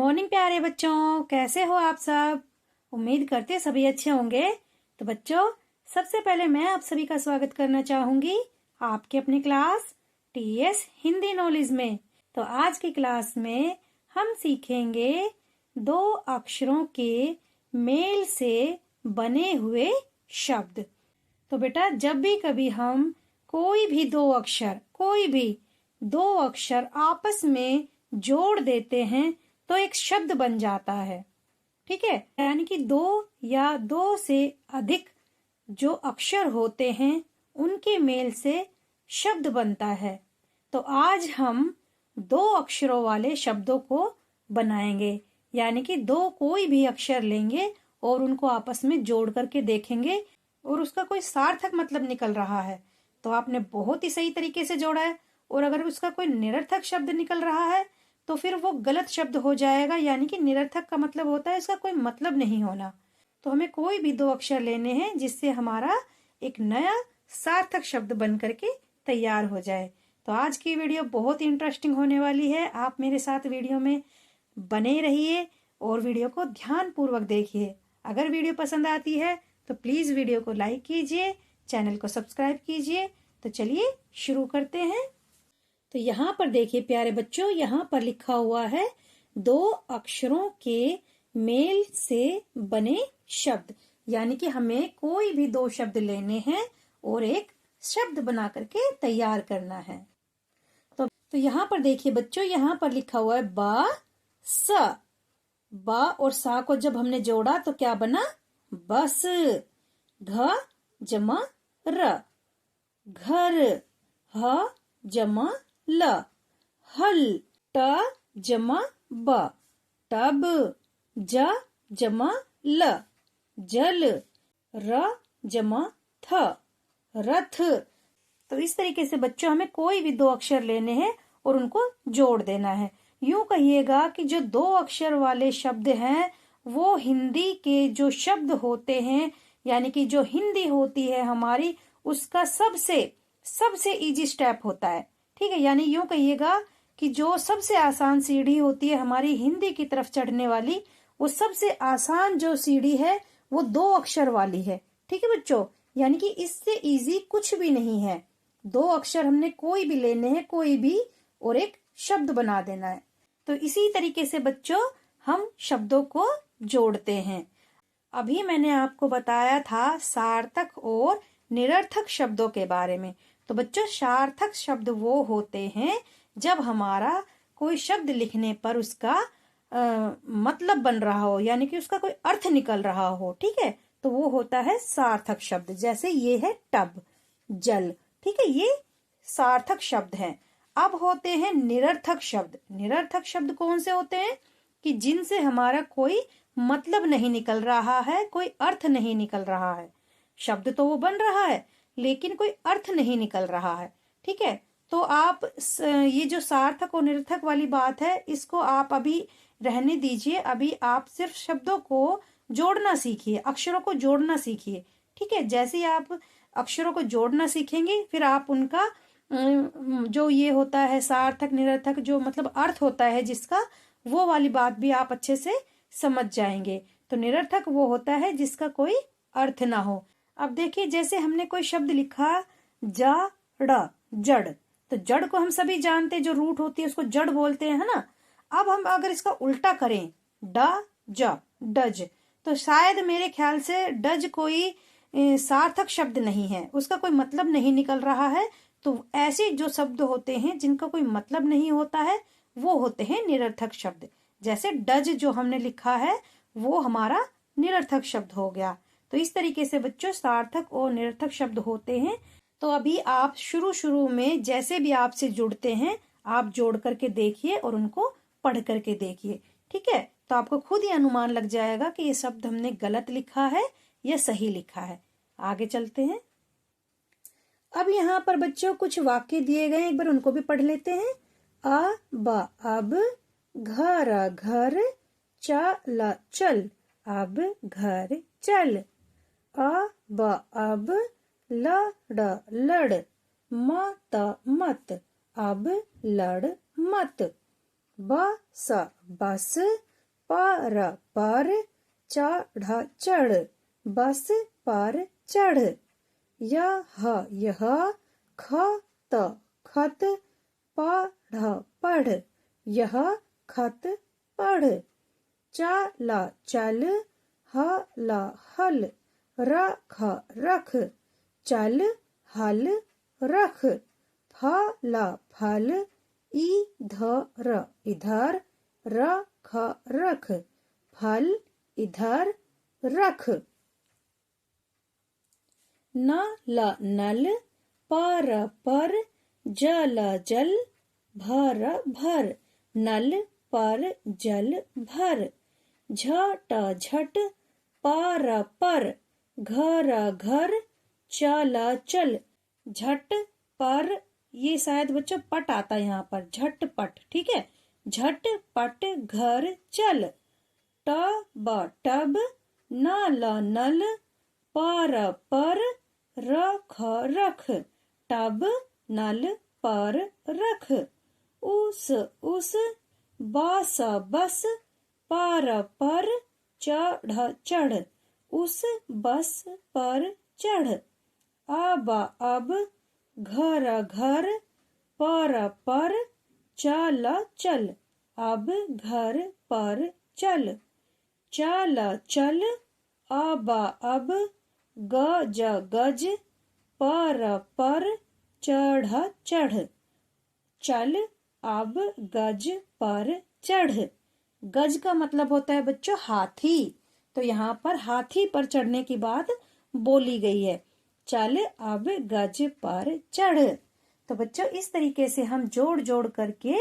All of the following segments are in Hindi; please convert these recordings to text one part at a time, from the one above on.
मॉर्निंग प्यारे बच्चों, कैसे हो आप सब। उम्मीद करते सभी अच्छे होंगे। तो बच्चों, सबसे पहले मैं आप सभी का स्वागत करना चाहूंगी आपके अपनी क्लास टीएस हिंदी नॉलेज में। तो आज की क्लास में हम सीखेंगे दो अक्षरों के मेल से बने हुए शब्द। तो बेटा, जब भी कभी हम कोई भी दो अक्षर आपस में जोड़ देते हैं तो एक शब्द बन जाता है। ठीक है, यानी कि दो या दो से अधिक जो अक्षर होते हैं उनके मेल से शब्द बनता है। तो आज हम दो अक्षरों वाले शब्दों को बनाएंगे, यानी कि दो कोई भी अक्षर लेंगे और उनको आपस में जोड़ करके देखेंगे और उसका कोई सार्थक मतलब निकल रहा है तो आपने बहुत ही सही तरीके से जोड़ा है, और अगर उसका कोई निरर्थक शब्द निकल रहा है तो फिर वो गलत शब्द हो जाएगा। यानी कि निरर्थक का मतलब होता है इसका कोई मतलब नहीं होना। तो हमें कोई भी दो अक्षर लेने हैं जिससे हमारा एक नया सार्थक शब्द बन करके तैयार हो जाए। तो आज की वीडियो बहुत ही इंटरेस्टिंग होने वाली है। आप मेरे साथ वीडियो में बने रहिए और वीडियो को ध्यान पूर्वक देखिए। अगर वीडियो पसंद आती है तो प्लीज वीडियो को लाइक कीजिए, चैनल को सब्सक्राइब कीजिए। तो चलिए शुरू करते हैं। तो यहाँ पर देखिए प्यारे बच्चों, यहाँ पर लिखा हुआ है दो अक्षरों के मेल से बने शब्द, यानी कि हमें कोई भी दो शब्द लेने हैं और एक शब्द बना करके तैयार करना है। तो यहाँ पर देखिए बच्चों, यहाँ पर लिखा हुआ है बा स। बा और सा को जब हमने जोड़ा तो क्या बना? बस। घ जमा र, घर। ह जमा ल, हल। ट जमा ब, टब। ज जमा ल, जल। र जमा थ, रथ। तो इस तरीके से बच्चों हमें कोई भी दो अक्षर लेने हैं और उनको जोड़ देना है। यूं कहिएगा कि जो दो अक्षर वाले शब्द हैं वो हिंदी के जो शब्द होते हैं, यानी कि जो हिंदी होती है हमारी, उसका सबसे इजी स्टेप होता है। ठीक है, यानी यूं कहिएगा कि जो सबसे आसान सीढ़ी होती है हमारी हिंदी की तरफ चढ़ने वाली, वो सबसे आसान जो सीढ़ी है वो दो अक्षर वाली है। ठीक है बच्चों, यानी कि इससे इजी कुछ भी नहीं है। दो अक्षर हमने कोई भी लेने हैं, कोई भी, और एक शब्द बना देना है। तो इसी तरीके से बच्चों हम शब्दों को जोड़ते हैं। अभी मैंने आपको बताया था सार्थक और निरर्थक शब्दों के बारे में। तो बच्चों, सार्थक शब्द वो होते हैं जब हमारा कोई शब्द लिखने पर उसका मतलब बन रहा हो, यानी कि उसका कोई अर्थ निकल रहा हो। ठीक है, तो वो होता है सार्थक शब्द। जैसे ये है टब, जल। ठीक है, ये सार्थक शब्द हैं। अब होते हैं निरर्थक शब्द। निरर्थक शब्द कौन से होते हैं? कि जिनसे हमारा कोई मतलब नहीं निकल रहा है, कोई अर्थ नहीं निकल रहा है। शब्द तो वो बन रहा है लेकिन कोई अर्थ नहीं निकल रहा है। ठीक है, तो आप ये जो सार्थक और निरर्थक वाली बात है इसको आप अभी रहने दीजिए। अभी आप सिर्फ शब्दों को जोड़ना सीखिए, अक्षरों को जोड़ना सीखिए। ठीक है, जैसे ही आप अक्षरों को जोड़ना सीखेंगे फिर आप उनका जो ये होता है सार्थक निरर्थक, जो मतलब अर्थ होता है जिसका, वो वाली बात भी आप अच्छे से समझ जाएंगे। तो निरर्थक वो होता है जिसका कोई अर्थ ना हो। अब देखिए, जैसे हमने कोई शब्द लिखा जड़, जड़। तो जड़ को हम सभी जानते हैं, जो रूट होती है उसको जड़ बोलते हैं, है ना। अब हम अगर इसका उल्टा करें, डज, तो शायद मेरे ख्याल से डज कोई सार्थक शब्द नहीं है, उसका कोई मतलब नहीं निकल रहा है। तो ऐसे जो शब्द होते हैं जिनका कोई मतलब नहीं होता है वो होते हैं निरर्थक शब्द। जैसे डज जो हमने लिखा है वो हमारा निरर्थक शब्द हो गया। तो इस तरीके से बच्चों सार्थक और निरर्थक शब्द होते हैं। तो अभी आप शुरू में जैसे भी आपसे जुड़ते हैं आप जोड़ करके देखिए और उनको पढ़ करके देखिए। ठीक है, तो आपको खुद ही अनुमान लग जाएगा कि ये शब्द हमने गलत लिखा है या सही लिखा है। आगे चलते हैं। अब यहाँ पर बच्चों कुछ वाक्य दिए गए, एक बार उनको भी पढ़ लेते हैं। अब, घर, घर, चल, चल, अब घर चल। अब, लड़, लड़, मत, अब लड़ मत। बस, बस, पर चढ़ चढ़, बस पर चढ़। यह खत पढ़, यह खत पढ़। चल हल, रख चल हल रख। फल इधर रख, फल इधर रख। नल पर जल भर, नल पर जल भर। झट पर घर चल। झट पर, ये शायद बच्चों पट आता है यहाँ पर, झटपट, ठीक है। झटपट घर चल। टब नल पर रख, टब नल पर रख। उस बस पर चढ़, उस बस पर चढ़। अब घर पर चल, अब घर पर चल। चल अब गज पर चढ़, चल अब गज पर चढ़। गज का मतलब होता है बच्चों हाथी, तो यहाँ पर हाथी पर चढ़ने की बात बोली गई है। चल अब गज पर चढ़। तो बच्चों इस तरीके से हम जोड़ जोड़ करके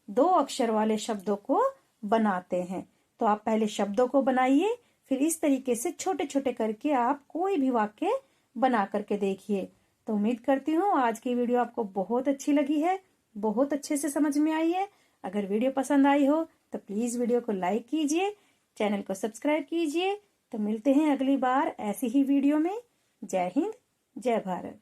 2 अक्षर वाले शब्दों को बनाते हैं। तो आप पहले शब्दों को बनाइए, फिर इस तरीके से छोटे छोटे करके आप कोई भी वाक्य बना करके देखिए। तो उम्मीद करती हूँ आज की वीडियो आपको बहुत अच्छी लगी है, बहुत अच्छे से समझ में आई है। अगर वीडियो पसंद आई हो तो प्लीज वीडियो को लाइक कीजिए, चैनल को सब्सक्राइब कीजिए। तो मिलते हैं अगली बार ऐसी ही वीडियो में। जय हिंद, जय भारत।